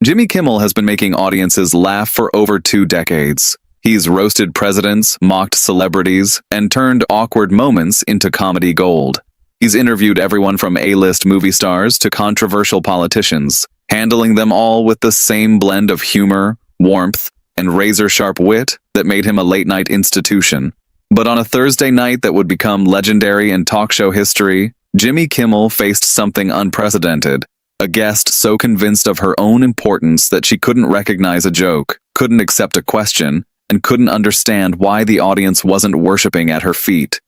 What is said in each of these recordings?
Jimmy Kimmel has been making audiences laugh for over 2 decades. He's roasted presidents, mocked celebrities, and turned awkward moments into comedy gold. He's interviewed everyone from A-list movie stars to controversial politicians, handling them all with the same blend of humor, warmth, and razor-sharp wit that made him a late-night institution. But on a Thursday night that would become legendary in talk show history, Jimmy Kimmel faced something unprecedented. A guest so convinced of her own importance that she couldn't recognize a joke, couldn't accept a question, and couldn't understand why the audience wasn't worshiping at her feet.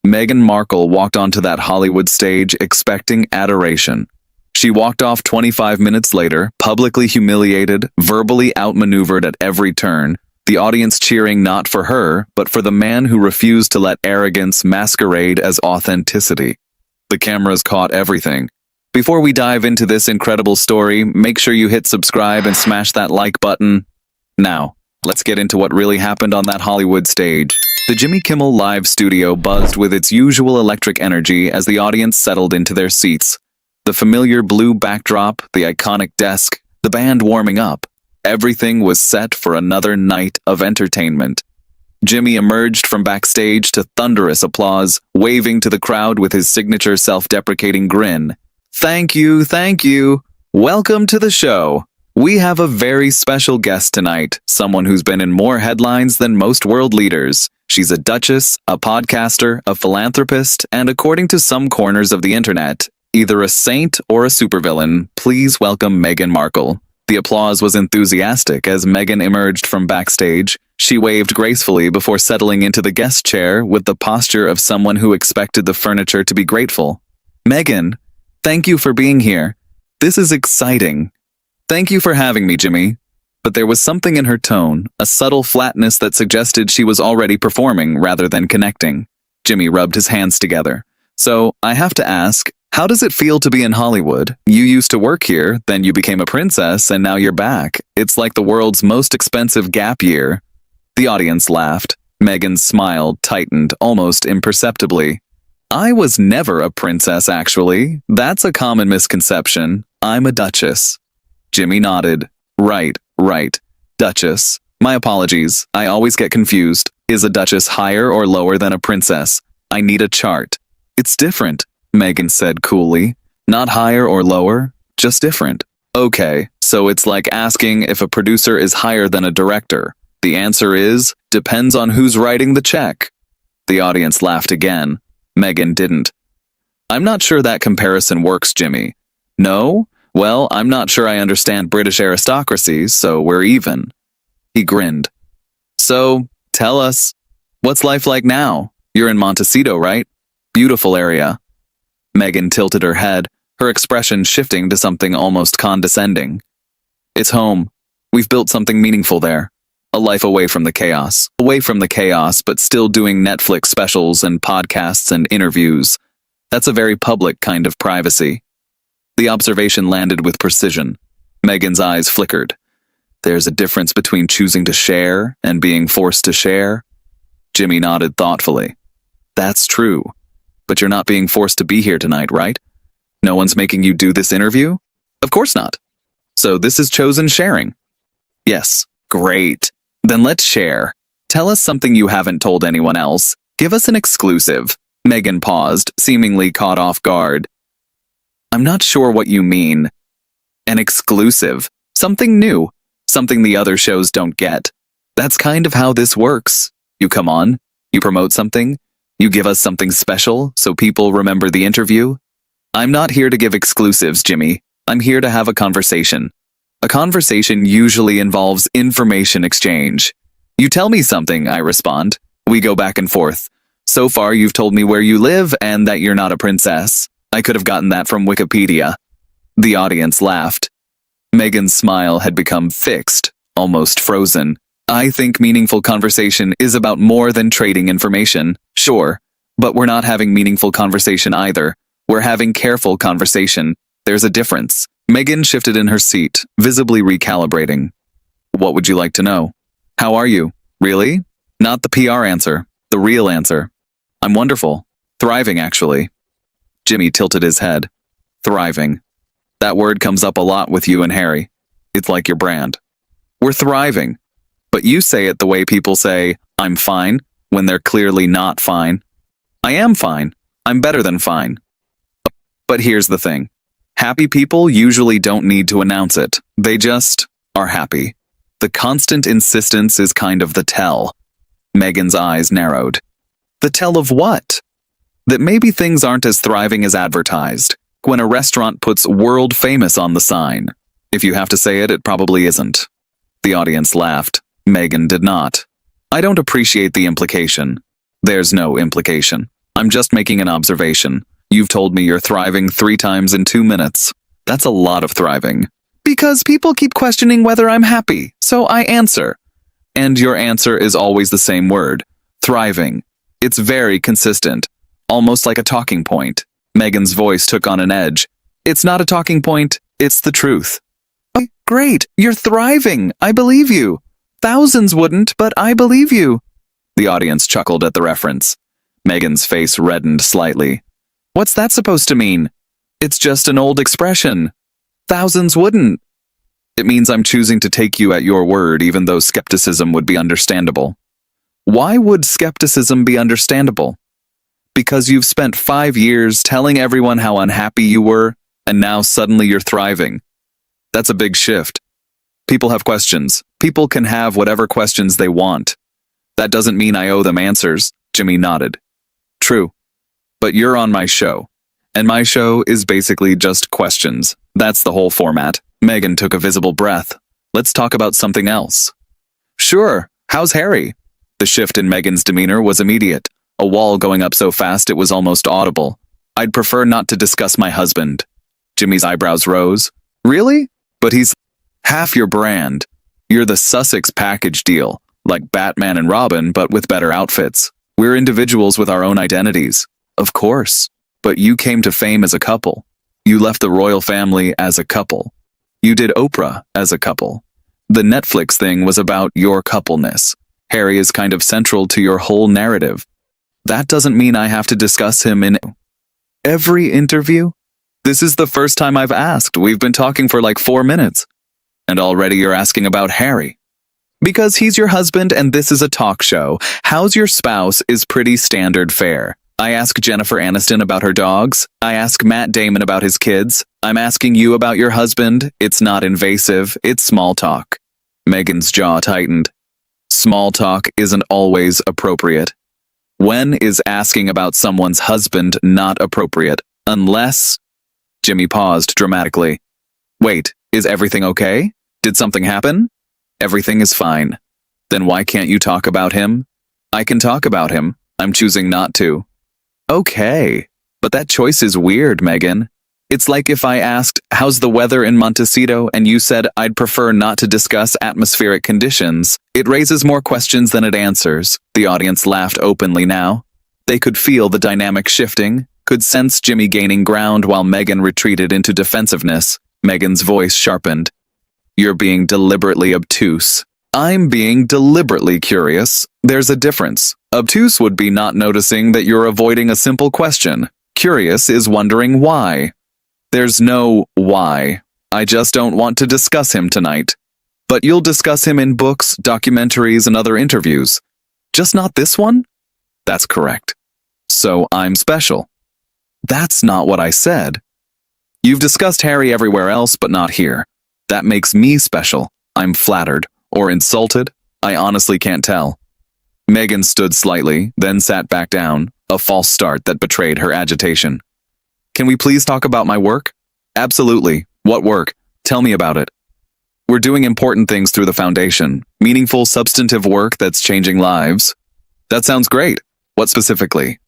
Meghan Markle walked onto that Hollywood stage expecting adoration. She walked off 25 minutes later, publicly humiliated, verbally outmaneuvered at every turn, the audience cheering not for her, but for the man who refused to let arrogance masquerade as authenticity. The cameras caught everything. Before we dive into this incredible story, make sure you hit subscribe and smash that like button. Now, let's get into what really happened on that Hollywood stage. The Jimmy Kimmel Live studio buzzed with its usual electric energy as the audience settled into their seats. The familiar blue backdrop, the iconic desk, the band warming up. Everything was set for another night of entertainment. Jimmy emerged from backstage to thunderous applause, waving to the crowd with his signature self-deprecating grin. Thank you, thank you. Welcome to the show. We have a very special guest tonight, someone who's been in more headlines than most world leaders. She's a duchess, a podcaster, a philanthropist, and according to some corners of the internet, either a saint or a supervillain. Please welcome Meghan Markle. The applause was enthusiastic as Meghan emerged from backstage. She waved gracefully before settling into the guest chair with the posture of someone who expected the furniture to be grateful. Meghan, thank you for being here. This is exciting. Thank you for having me, Jimmy. But there was something in her tone, a subtle flatness that suggested she was already performing rather than connecting. Jimmy rubbed his hands together. So, I have to ask, how does it feel to be in Hollywood? You used to work here, then you became a princess, and now you're back. It's like the world's most expensive gap year. The audience laughed. Meghan's smile tightened almost imperceptibly. I was never a princess, actually. That's a common misconception. I'm a duchess. Jimmy nodded. Right. Duchess. My apologies. I always get confused. Is a duchess higher or lower than a princess? I need a chart. It's different, Meghan said coolly. Not higher or lower, just different. Okay, so it's like asking if a producer is higher than a director. The answer is, depends on who's writing the check. The audience laughed again. Meghan didn't. I'm not sure that comparison works, Jimmy. No? Well, I'm not sure I understand British aristocracy, so we're even. He grinned. So, tell us, what's life like now? You're in Montecito, right? Beautiful area. Meghan tilted her head, her expression shifting to something almost condescending. It's home. We've built something meaningful there. A life away from the chaos. Away from the chaos, but still doing Netflix specials and podcasts and interviews. That's a very public kind of privacy. The observation landed with precision. Meghan's eyes flickered. There's a difference between choosing to share and being forced to share. Jimmy nodded thoughtfully. That's true. But you're not being forced to be here tonight, right? No one's making you do this interview? Of course not. So this is chosen sharing. Yes. Great. Then let's share. Tell us something you haven't told anyone else. Give us an exclusive. Meghan paused, seemingly caught off guard. I'm not sure what you mean. An exclusive. Something new. Something the other shows don't get. That's kind of how this works. You come on, you promote something, you give us something special so people remember the interview. I'm not here to give exclusives, Jimmy. I'm here to have a conversation. A conversation usually involves information exchange. You tell me something, I respond. We go back and forth. So far, you've told me where you live and that you're not a princess. I could have gotten that from Wikipedia. The audience laughed. Meghan's smile had become fixed, almost frozen. I think meaningful conversation is about more than trading information, sure. But we're not having meaningful conversation either. We're having careful conversation. There's a difference. Meghan shifted in her seat, visibly recalibrating. What would you like to know? How are you? Really? Not the PR answer. The real answer. I'm wonderful. Thriving, actually. Jimmy tilted his head. Thriving. That word comes up a lot with you and Harry. It's like your brand. We're thriving. But you say it the way people say, I'm fine, when they're clearly not fine. I am fine. I'm better than fine. But here's the thing. Happy people usually don't need to announce it. They just are happy. The constant insistence is kind of the tell. Meghan's eyes narrowed. The tell of what? That maybe things aren't as thriving as advertised. When a restaurant puts world famous on the sign. If you have to say it, it probably isn't. The audience laughed. Meghan did not. I don't appreciate the implication. There's no implication. I'm just making an observation. You've told me you're thriving 3 times in 2 minutes. That's a lot of thriving. Because people keep questioning whether I'm happy, so I answer. And your answer is always the same word. Thriving. It's very consistent. Almost like a talking point. Meghan's voice took on an edge. It's not a talking point, it's the truth. Oh, great, you're thriving. I believe you. Thousands wouldn't, but I believe you. The audience chuckled at the reference. Meghan's face reddened slightly. What's that supposed to mean? It's just an old expression. Thousands wouldn't. It means I'm choosing to take you at your word even though skepticism would be understandable. Why would skepticism be understandable? Because you've spent 5 years telling everyone how unhappy you were, and now suddenly you're thriving. That's a big shift. People have questions. People can have whatever questions they want. That doesn't mean I owe them answers, Jimmy nodded. True. But you're on my show. And my show is basically just questions. That's the whole format. Meghan took a visible breath. Let's talk about something else. Sure. How's Harry? The shift in Meghan's demeanor was immediate. A wall going up so fast it was almost audible. I'd prefer not to discuss my husband. Jimmy's eyebrows rose. Really? But he's half your brand. You're the Sussex package deal, like Batman and Robin, but with better outfits. We're individuals with our own identities. Of course. But you came to fame as a couple. You left the royal family as a couple. You did Oprah as a couple. The Netflix thing was about your coupleness. Harry is kind of central to your whole narrative. That doesn't mean I have to discuss him in every interview. This is the first time I've asked. We've been talking for like 4 minutes. And already you're asking about Harry. Because he's your husband and this is a talk show. How's your spouse is pretty standard fare. I ask Jennifer Aniston about her dogs. I ask Matt Damon about his kids. I'm asking you about your husband. It's not invasive. It's small talk. Meghan's jaw tightened. Small talk isn't always appropriate. When is asking about someone's husband not appropriate? Unless... Jimmy paused dramatically. Wait, is everything okay? Did something happen? Everything is fine. Then why can't you talk about him? I can talk about him. I'm choosing not to. Okay, but that choice is weird, Meghan. It's like if I asked, how's the weather in Montecito, and you said I'd prefer not to discuss atmospheric conditions. It raises more questions than it answers. The audience laughed openly now. They could feel the dynamic shifting, could sense Jimmy gaining ground while Meghan retreated into defensiveness. Meghan's voice sharpened. You're being deliberately obtuse. I'm being deliberately curious. There's a difference. Obtuse would be not noticing that you're avoiding a simple question. Curious is wondering why. There's no why. I just don't want to discuss him tonight. But you'll discuss him in books, documentaries, and other interviews. Just not this one? That's correct. So I'm special. That's not what I said. You've discussed Harry everywhere else, but not here. That makes me special. I'm flattered. Or insulted? I honestly can't tell. Meghan stood slightly, then sat back down, a false start that betrayed her agitation. Can we please talk about my work? Absolutely. What work? Tell me about it. We're doing important things through the foundation. Meaningful, substantive work that's changing lives. That sounds great. What specifically?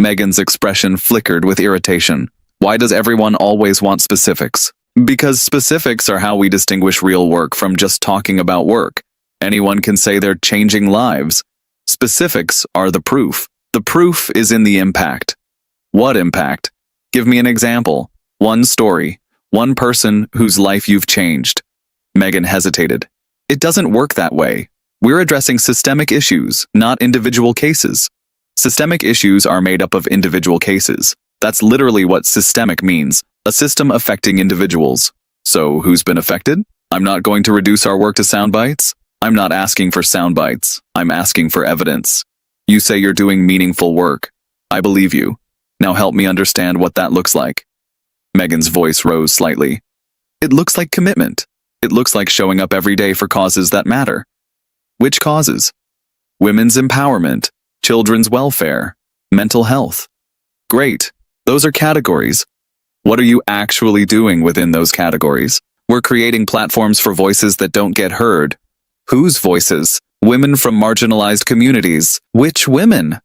Meghan's expression flickered with irritation. Why does everyone always want specifics? Because specifics are how we distinguish real work from just talking about work. Anyone can say they're changing lives. Specifics are the proof. The proof is in the impact. What impact? Give me an example. One story. One person whose life you've changed. Meghan hesitated. It doesn't work that way. We're addressing systemic issues, not individual cases. Systemic issues are made up of individual cases. That's literally what systemic means. A system affecting individuals. So who's been affected? I'm not going to reduce our work to sound bites. I'm not asking for sound bites. I'm asking for evidence. You say you're doing meaningful work. I believe you. Now help me understand what that looks like. Meghan's voice rose slightly. It looks like commitment. It looks like showing up every day for causes that matter. Which causes? Women's empowerment, children's welfare, mental health. Great. Those are categories. What are you actually doing within those categories? We're creating platforms for voices that don't get heard. Whose voices? Women from marginalized communities. Which women?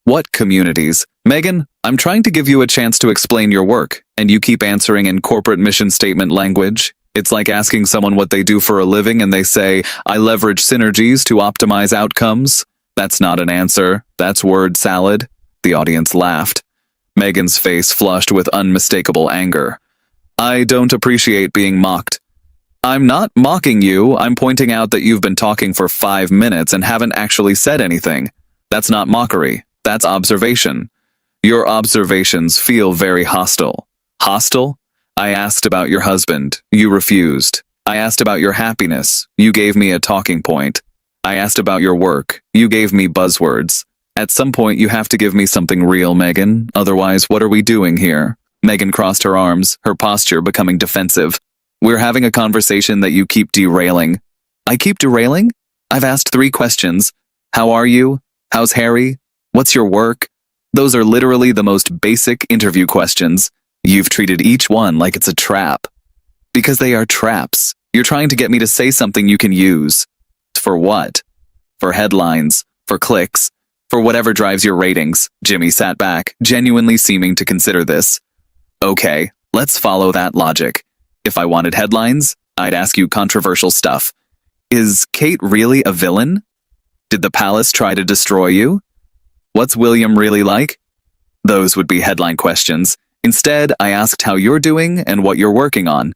What communities? Meghan, I'm trying to give you a chance to explain your work, and you keep answering in corporate mission statement language. It's like asking someone what they do for a living and they say, I leverage synergies to optimize outcomes. That's not an answer. That's word salad. The audience laughed. Meghan's face flushed with unmistakable anger. I don't appreciate being mocked. I'm not mocking you. I'm pointing out that you've been talking for 5 minutes and haven't actually said anything. That's not mockery. That's observation. Your observations feel very hostile. Hostile? I asked about your husband. You refused. I asked about your happiness. You gave me a talking point. I asked about your work. You gave me buzzwords. At some point, you have to give me something real, Meghan. Otherwise, what are we doing here? Meghan crossed her arms, her posture becoming defensive. We're having a conversation that you keep derailing. I keep derailing? I've asked 3 questions. How are you? How's Harry? What's your work? Those are literally the most basic interview questions. You've treated each one like it's a trap. Because they are traps. You're trying to get me to say something you can use. For what? For headlines, for clicks, for whatever drives your ratings. Jimmy sat back, genuinely seeming to consider this. Okay, let's follow that logic. If I wanted headlines, I'd ask you controversial stuff. Is Kate really a villain? Did the palace try to destroy you? What's William really like? Those would be headline questions. Instead, I asked how you're doing and what you're working on.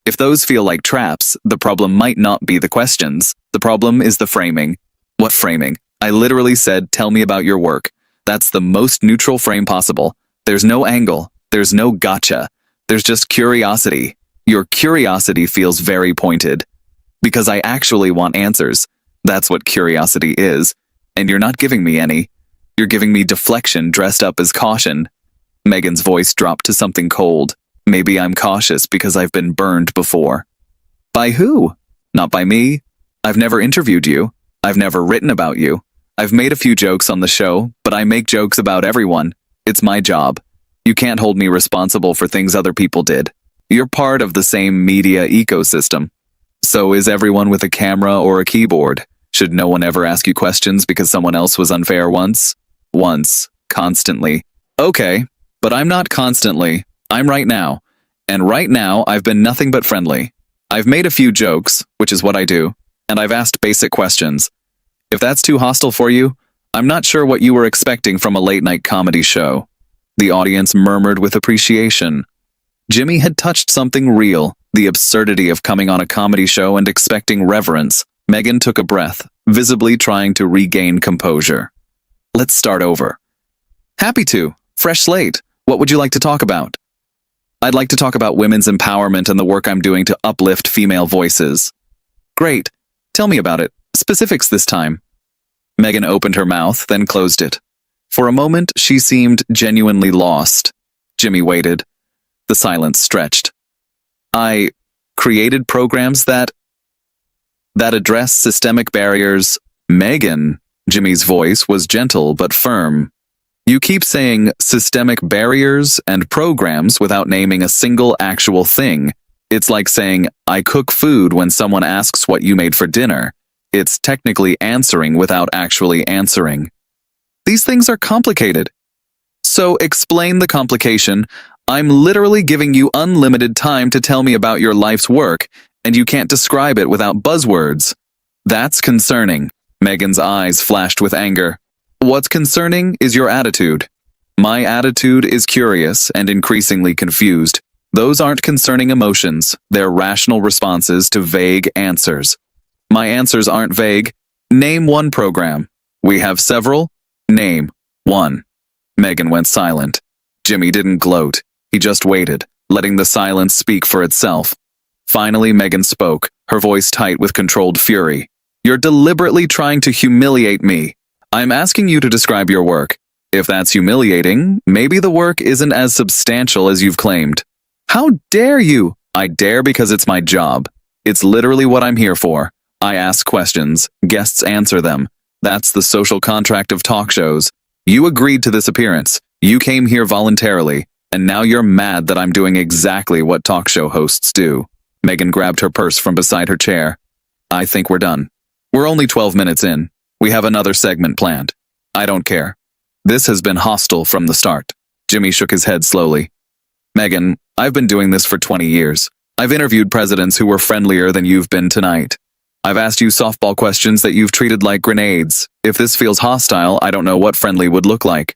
If those feel like traps, the problem might not be the questions. The problem is the framing. What framing? I literally said, tell me about your work. That's the most neutral frame possible. There's no angle. There's no gotcha. There's just curiosity. Your curiosity feels very pointed. Because I actually want answers. That's what curiosity is. And you're not giving me any. You're giving me deflection dressed up as caution. Meghan's voice dropped to something cold. Maybe I'm cautious because I've been burned before. By who? Not by me. I've never interviewed you. I've never written about you. I've made a few jokes on the show, but I make jokes about everyone. It's my job. You can't hold me responsible for things other people did. You're part of the same media ecosystem. So is everyone with a camera or a keyboard. Should no one ever ask you questions because someone else was unfair once? Once. Constantly. Okay, but I'm not constantly. I'm right now. And right now, I've been nothing but friendly. I've made a few jokes, which is what I do, and I've asked basic questions. If that's too hostile for you, I'm not sure what you were expecting from a late-night comedy show. The audience murmured with appreciation. Jimmy had touched something real, the absurdity of coming on a comedy show and expecting reverence. Meghan took a breath, visibly trying to regain composure. Let's start over. Happy to. Fresh slate. What would you like to talk about? I'd like to talk about women's empowerment and the work I'm doing to uplift female voices. Great. Tell me about it. Specifics this time. Meghan opened her mouth, then closed it. For a moment, she seemed genuinely lost. Jimmy waited. The silence stretched. I created programs that address systemic barriers. Meghan, Jimmy's voice was gentle but firm. You keep saying systemic barriers and programs without naming a single actual thing. It's like saying, I cook food when someone asks what you made for dinner. It's technically answering without actually answering. These things are complicated. So explain the complication. I'm literally giving you unlimited time to tell me about your life's work, and you can't describe it without buzzwords. That's concerning. Meghan's eyes flashed with anger. What's concerning is your attitude. My attitude is curious and increasingly confused. Those aren't concerning emotions. They're rational responses to vague answers. My answers aren't vague. Name one program. We have several. Name one. Meghan went silent. Jimmy didn't gloat. He just waited, letting the silence speak for itself. Finally, Meghan spoke, her voice tight with controlled fury. "You're deliberately trying to humiliate me. I'm asking you to describe your work. If that's humiliating, maybe the work isn't as substantial as you've claimed." "How dare you?" "I dare because it's my job. It's literally what I'm here for. I ask questions, guests answer them. That's the social contract of talk shows. You agreed to this appearance. You came here voluntarily, and now you're mad that I'm doing exactly what talk show hosts do." Meghan grabbed her purse from beside her chair. "I think we're done. We're only 12 minutes in. We have another segment planned. I don't care. This has been hostile from the start." Jimmy shook his head slowly. "Meghan, I've been doing this for 20 years. I've interviewed presidents who were friendlier than you've been tonight. I've asked you softball questions that you've treated like grenades. If this feels hostile, I don't know what friendly would look like."